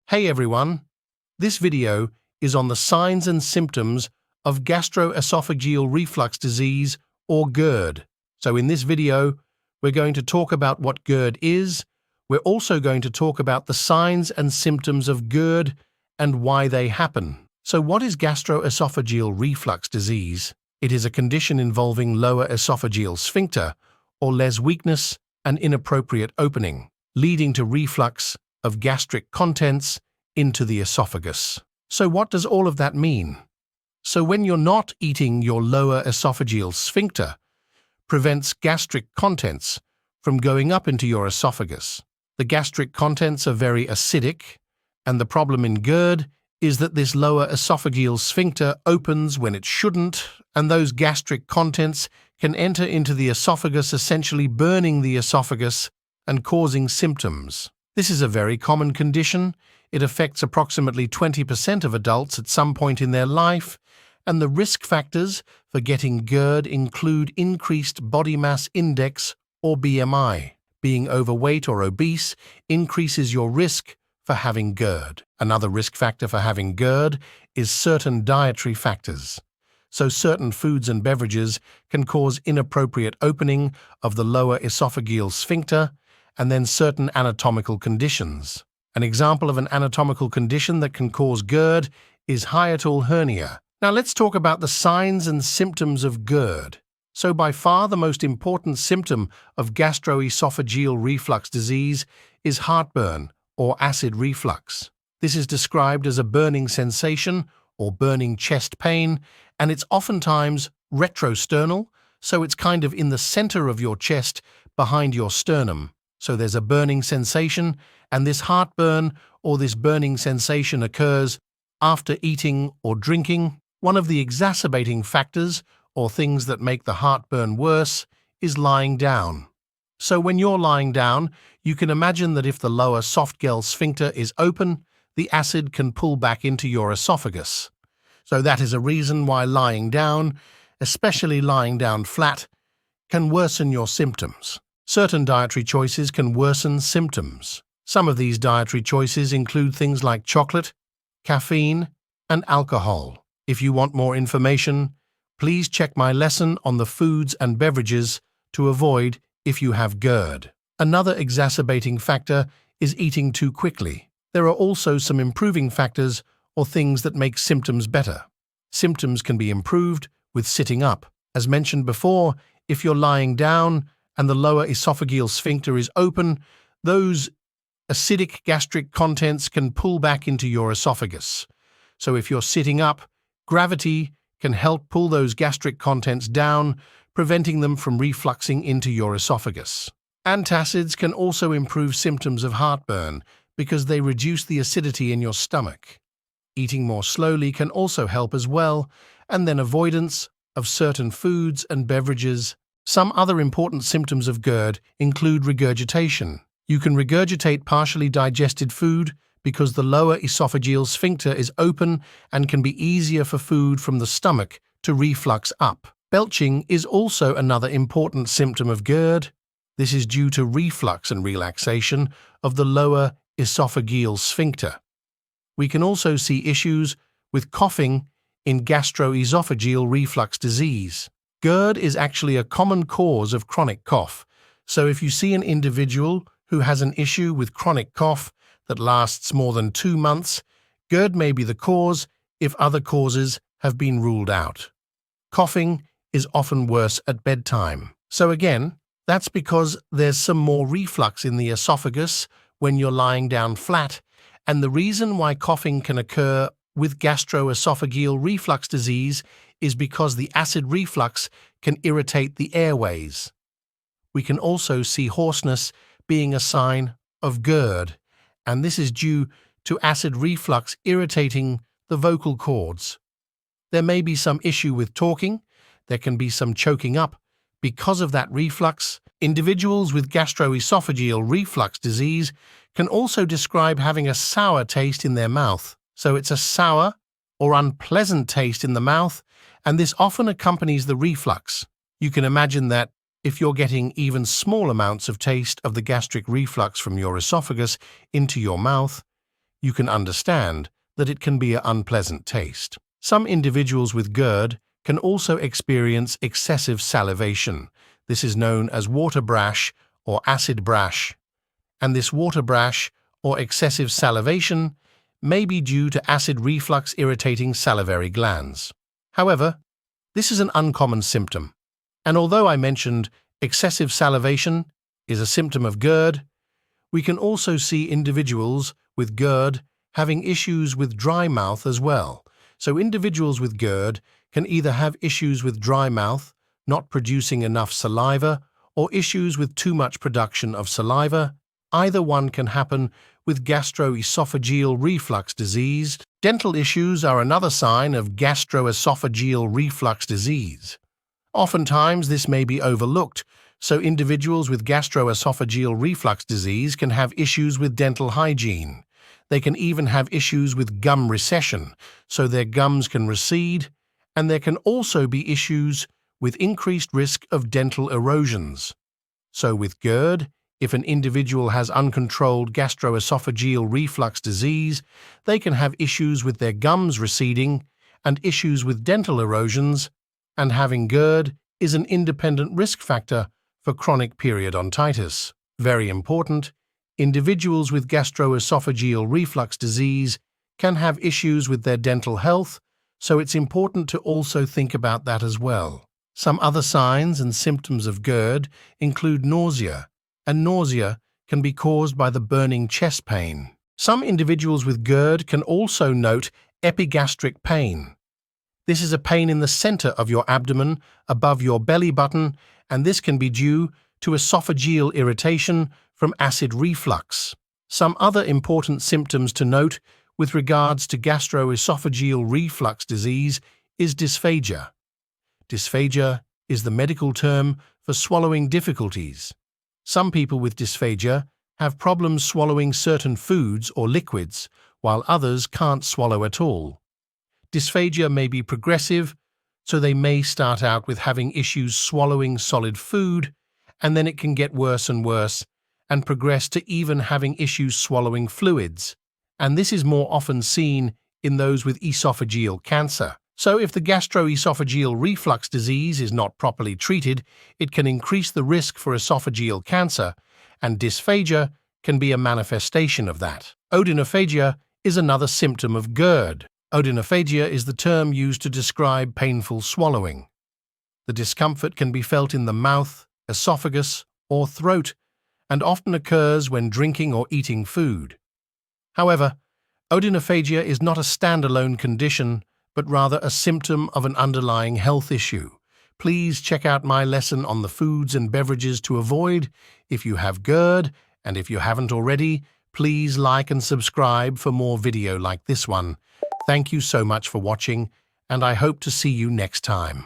Hey everyone, this video is on the signs and symptoms of gastroesophageal reflux disease or GERD. So in this video, we're going to talk about what GERD is. We're also going to talk about the signs and symptoms of GERD and why they happen. So what is gastroesophageal reflux disease? It is a condition involving lower esophageal sphincter or les weakness and inappropriate opening, leading to reflux of gastric contents into the esophagus. So what does all of that mean? So when you're not eating, your lower esophageal sphincter prevents gastric contents from going up into your esophagus. The gastric contents are very acidic, and the problem in GERD is that this lower esophageal sphincter opens when it shouldn't, and those gastric contents can enter into the esophagus, essentially burning the esophagus and causing symptoms. This is a very common condition. It affects approximately 20% of adults at some point in their life, and the risk factors for getting GERD include increased body mass index or BMI. Being overweight or obese increases your risk for having GERD. Another risk factor for having GERD is certain dietary factors. So certain foods and beverages can cause inappropriate opening of the lower esophageal sphincter, and then certain anatomical conditions. An example of an anatomical condition that can cause GERD is hiatal hernia. Now let's talk about the signs and symptoms of GERD. So by far the most important symptom of gastroesophageal reflux disease is heartburn or acid reflux. This is described as a burning sensation or burning chest pain, and it's oftentimes retrosternal, so it's kind of in the center of your chest behind your sternum. So there's a burning sensation, and this heartburn or this burning sensation occurs after eating or drinking. One of the exacerbating factors or things that make the heartburn worse is lying down. So when you're lying down, you can imagine that if the lower soft-gel sphincter is open, the acid can pull back into your esophagus. So that is a reason why lying down, especially lying down flat, can worsen your symptoms. Certain dietary choices can worsen symptoms. Some of these dietary choices include things like chocolate, caffeine, and alcohol. If you want more information, please check my lesson on the foods and beverages to avoid if you have GERD. Another exacerbating factor is eating too quickly. There are also some improving factors or things that make symptoms better. Symptoms can be improved with sitting up. As mentioned before, if you're lying down and the lower esophageal sphincter is open, those acidic gastric contents can pull back into your esophagus. So if you're sitting up, gravity can help pull those gastric contents down, preventing them from refluxing into your esophagus. Antacids can also improve symptoms of heartburn because they reduce the acidity in your stomach. Eating more slowly can also help as well, and then avoidance of certain foods and beverages. Some other important symptoms of GERD include regurgitation. You can regurgitate partially digested food because the lower esophageal sphincter is open and can be easier for food from the stomach to reflux up. Belching is also another important symptom of GERD. This is due to reflux and relaxation of the lower esophageal sphincter. We can also see issues with coughing in gastroesophageal reflux disease. GERD is actually a common cause of chronic cough, so if you see an individual who has an issue with chronic cough that lasts more than 2 months, GERD may be the cause if other causes have been ruled out. Coughing is often worse at bedtime. So again, that's because there's some more reflux in the esophagus when you're lying down flat, and the reason why coughing can occur with gastroesophageal reflux disease is because the acid reflux can irritate the airways. We can also see hoarseness being a sign of GERD, and this is due to acid reflux irritating the vocal cords. There may be some issue with talking. There can be some choking up because of that reflux. Individuals with gastroesophageal reflux disease can also describe having a sour taste in their mouth. So it's a sour or unpleasant taste in the mouth, and this often accompanies the reflux. You can imagine that if you're getting even small amounts of taste of the gastric reflux from your esophagus into your mouth, you can understand that it can be an unpleasant taste. Some individuals with GERD can also experience excessive salivation. This is known as water brash or acid brash, and this water brash or excessive salivation may be due to acid reflux irritating salivary glands. However, this is an uncommon symptom, and although I mentioned excessive salivation is a symptom of GERD, we can also see individuals with GERD having issues with dry mouth as well. So individuals with GERD can either have issues with dry mouth, not producing enough saliva, or issues with too much production of saliva. Either one can happen with gastroesophageal reflux disease. Dental issues are another sign of gastroesophageal reflux disease. Oftentimes, this may be overlooked, so individuals with gastroesophageal reflux disease can have issues with dental hygiene. They can even have issues with gum recession, so their gums can recede, and there can also be issues with increased risk of dental erosions. So with GERD, if an individual has uncontrolled gastroesophageal reflux disease, they can have issues with their gums receding and issues with dental erosions, and having GERD is an independent risk factor for chronic periodontitis. Very important, individuals with gastroesophageal reflux disease can have issues with their dental health, so it's important to also think about that as well. Some other signs and symptoms of GERD include nausea, and nausea can be caused by the burning chest pain. Some individuals with GERD can also note epigastric pain. This is a pain in the center of your abdomen, above your belly button, and this can be due to esophageal irritation from acid reflux. Some other important symptoms to note with regards to gastroesophageal reflux disease is dysphagia. Dysphagia is the medical term for swallowing difficulties. Some people with dysphagia have problems swallowing certain foods or liquids, while others can't swallow at all. Dysphagia may be progressive, so they may start out with having issues swallowing solid food, and then it can get worse and progress to even having issues swallowing fluids. And this is more often seen in those with esophageal cancer. So if the gastroesophageal reflux disease is not properly treated, it can increase the risk for esophageal cancer, and dysphagia can be a manifestation of that. Odynophagia is another symptom of GERD. Odynophagia is the term used to describe painful swallowing. The discomfort can be felt in the mouth, esophagus, or throat, and often occurs when drinking or eating food. However, odynophagia is not a standalone condition, but rather a symptom of an underlying health issue. Please check out my lesson on the foods and beverages to avoid if you have GERD, and if you haven't already, please like and subscribe for more video like this one. Thank you so much for watching, and I hope to see you next time.